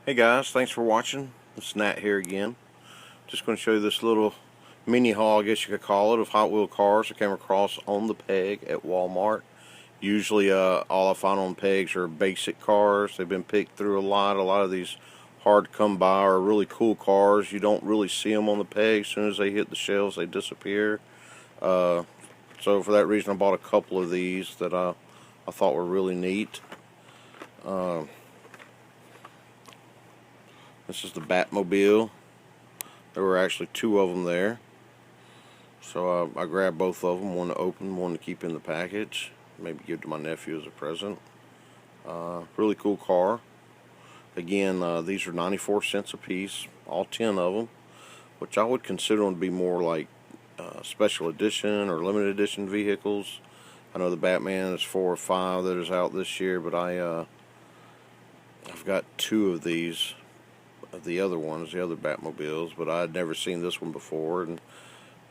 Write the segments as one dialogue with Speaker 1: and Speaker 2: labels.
Speaker 1: Hey guys, thanks for watching. It's Nat here again. Just going to show you this little mini haul, I guess you could call it, of Hot Wheel cars I came across on the peg at Walmart. Usually all I find on pegs are basic cars. They've been picked through a lot. A lot of these hard to come by are really cool cars. You don't really see them on the peg. As soon as they hit the shelves, they disappear. So for that reason, I bought a couple of these that I thought were really neat. This is the Batmobile. There were actually two of them there. So I grabbed both of them, one to open, one to keep in the package. Maybe give to my nephew as a present. Really cool car. Again, these are 94 cents a piece, all 10 of them, which I would consider them to be more like special edition or limited edition vehicles. I know the Batman is 4 or 5 that is out this year, but I've got two of these, the other ones, the other Batmobiles, but I had never seen this one before, and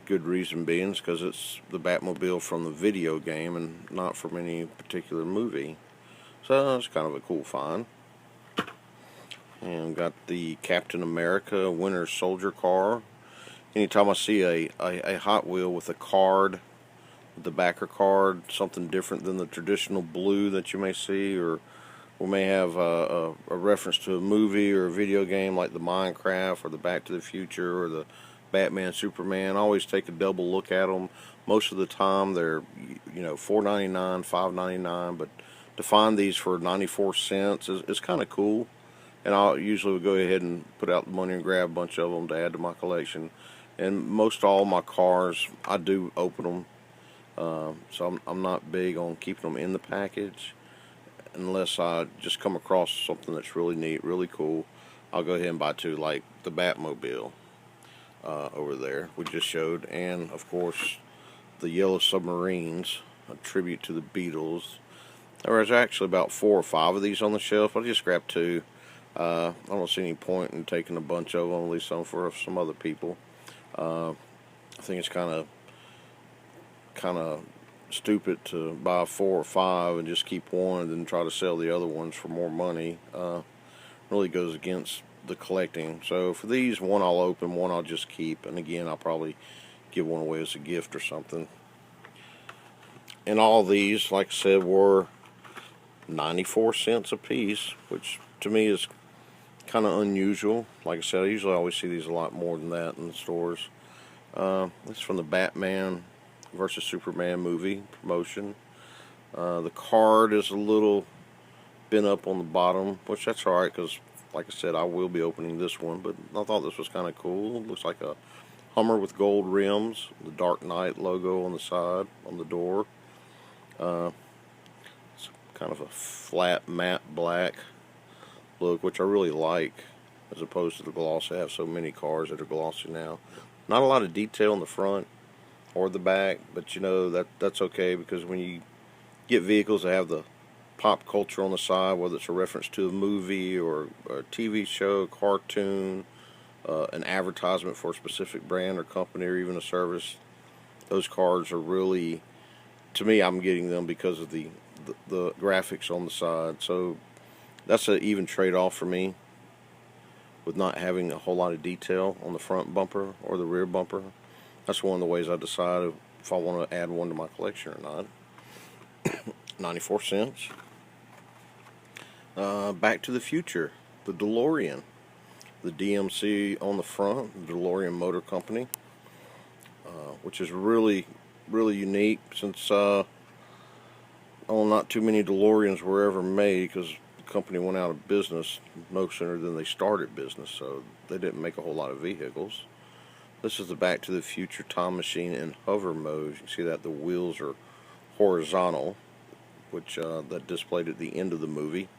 Speaker 1: good reason being is because it's the Batmobile from the video game and not from any particular movie. So it's kind of a cool find. And got the Captain America Winter Soldier car. Anytime I see a Hot Wheel with a card, the backer card, something different than the traditional blue that you may see, or we may have a reference to a movie or a video game like the Minecraft or the Back to the Future or the Batman, Superman. I always take a double look at them. Most of the time they're $4.99, $5.99, but to find these for 94 cents is kind of cool. And I usually would go ahead and put out the money and grab a bunch of them to add to my collection. And most all my cars, I do open them. So I'm not big on keeping them in the package unless I just come across something that's really neat, really cool. I'll go ahead and buy two, like the Batmobile over there we just showed, and of course the Yellow Submarines, a tribute to the Beatles. There was actually about 4 or 5 of these on the shelf. I just grabbed two. I don't see any point in taking a bunch of them, at least some for some other people. I think it's kind of stupid to buy 4 or 5 and just keep one and then try to sell the other ones for more money. Really goes against the collecting. So for these, one I'll open, one I'll just keep, and again I'll probably give one away as a gift or something. And all these, like I said, were 94 cents a piece, which to me is kind of unusual. Like I said, I usually always see these a lot more than that in the stores. This is from the Batman versus Superman movie promotion. The card is a little bent up on the bottom, which that's alright because, like I said, I will be opening this one, but I thought this was kind of cool. It looks like a Hummer with gold rims, the Dark Knight logo on the side, on the door. It's kind of a flat matte black look, which I really like, as opposed to the gloss. I have so many cars that are glossy now. Not a lot of detail in the front or the back, but that's okay, because when you get vehicles that have the pop culture on the side, whether it's a reference to a movie or a TV show, cartoon, an advertisement for a specific brand or company, or even a service, those cards are really, to me, I'm getting them because of the graphics on the side. So that's an even trade-off for me with not having a whole lot of detail on the front bumper or the rear bumper. That's one of the ways I decide if I want to add one to my collection or not. 94 cents. Back to the Future, the DeLorean. The DMC on the front, the DeLorean Motor Company, which is really, really unique, since not too many DeLoreans were ever made, because the company went out of business no sooner than they started business, so they didn't make a whole lot of vehicles. This is the Back to the Future time machine in hover mode. You can see that the wheels are horizontal, which that displayed at the end of the movie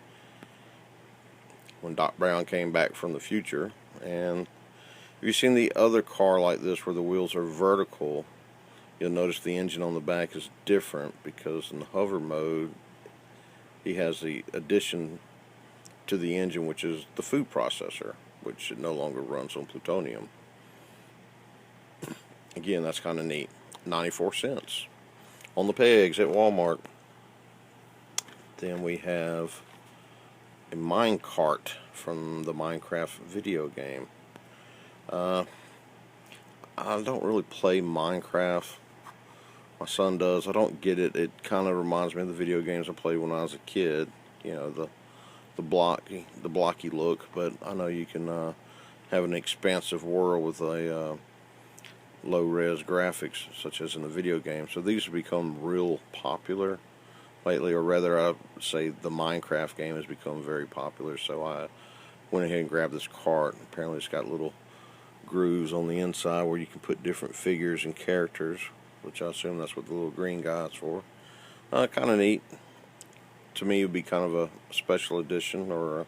Speaker 1: when Doc Brown came back from the future. And if you've seen the other car like this where the wheels are vertical, you'll notice the engine on the back is different, because in the hover mode he has the addition to the engine, which is the food processor, which it no longer runs on plutonium. Again, that's kind of neat. 94 cents on the pegs at Walmart. Then we have a mine cart from the Minecraft video game. I don't really play Minecraft. My son does. I don't get it. It kind of reminds me of the video games I played when I was a kid. You know, the blocky look. But I know you can have an expansive world with a low-res graphics, such as in the video game. So these have become real popular lately, or rather, I would say the Minecraft game has become very popular. So I went ahead and grabbed this cart. Apparently, it's got little grooves on the inside where you can put different figures and characters, which I assume that's what the little green guy is for. Kind of neat. To me, it would be kind of a special edition, or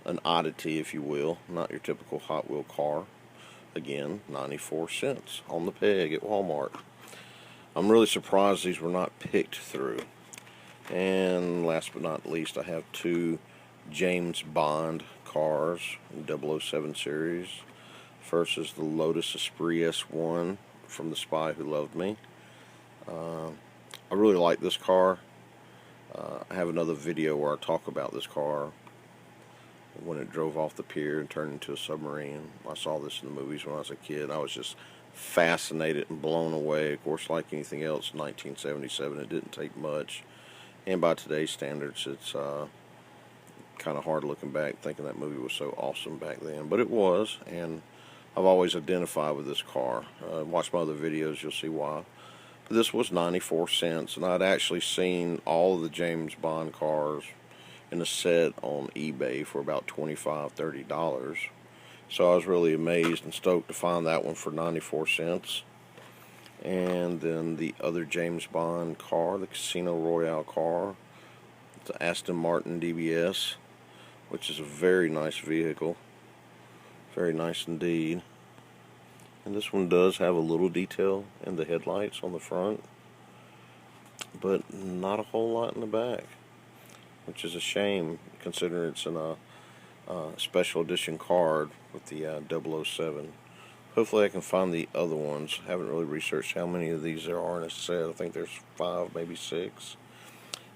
Speaker 1: an oddity, if you will. Not your typical Hot Wheel car. Again, 94 cents on the peg at Walmart. I'm really surprised these were not picked through. And last but not least, I have two James Bond cars, 007 series. First is the Lotus Esprit S1 from The Spy Who Loved Me. I really like this car. I have another video where I talk about this car when it drove off the pier and turned into a submarine. I saw this in the movies when I was a kid. I was just fascinated and blown away. Of course, like anything else, in 1977, it didn't take much. And by today's standards, it's kind of hard looking back, thinking that movie was so awesome back then. But it was, and I've always identified with this car. Watch my other videos, you'll see why. But this was 94 cents, and I'd actually seen all of the James Bond cars in a set on eBay for about $25, $30. So I was really amazed and stoked to find that one for 94 cents. And then the other James Bond car, the Casino Royale car, the Aston Martin DBS, which is a very nice vehicle. Very nice indeed. And this one does have a little detail in the headlights on the front, but not a whole lot in the back, which is a shame considering it's in a special edition card with the 007. Hopefully I can find the other ones. I haven't really researched how many of these there are in a set. I think there's 5, maybe 6.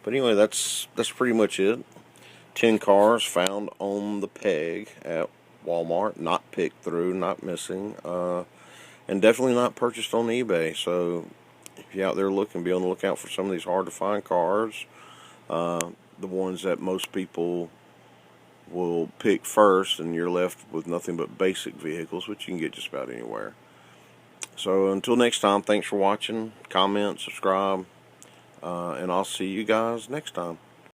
Speaker 1: But anyway, that's pretty much it. 10 cars found on the peg at Walmart, not picked through, not missing, and definitely not purchased on eBay. So if you're out there looking, be on the lookout for some of these hard to find cars. The ones that most people will pick first, and you're left with nothing but basic vehicles, which you can get just about anywhere. So until next time, thanks for watching. Comment, subscribe, and I'll see you guys next time.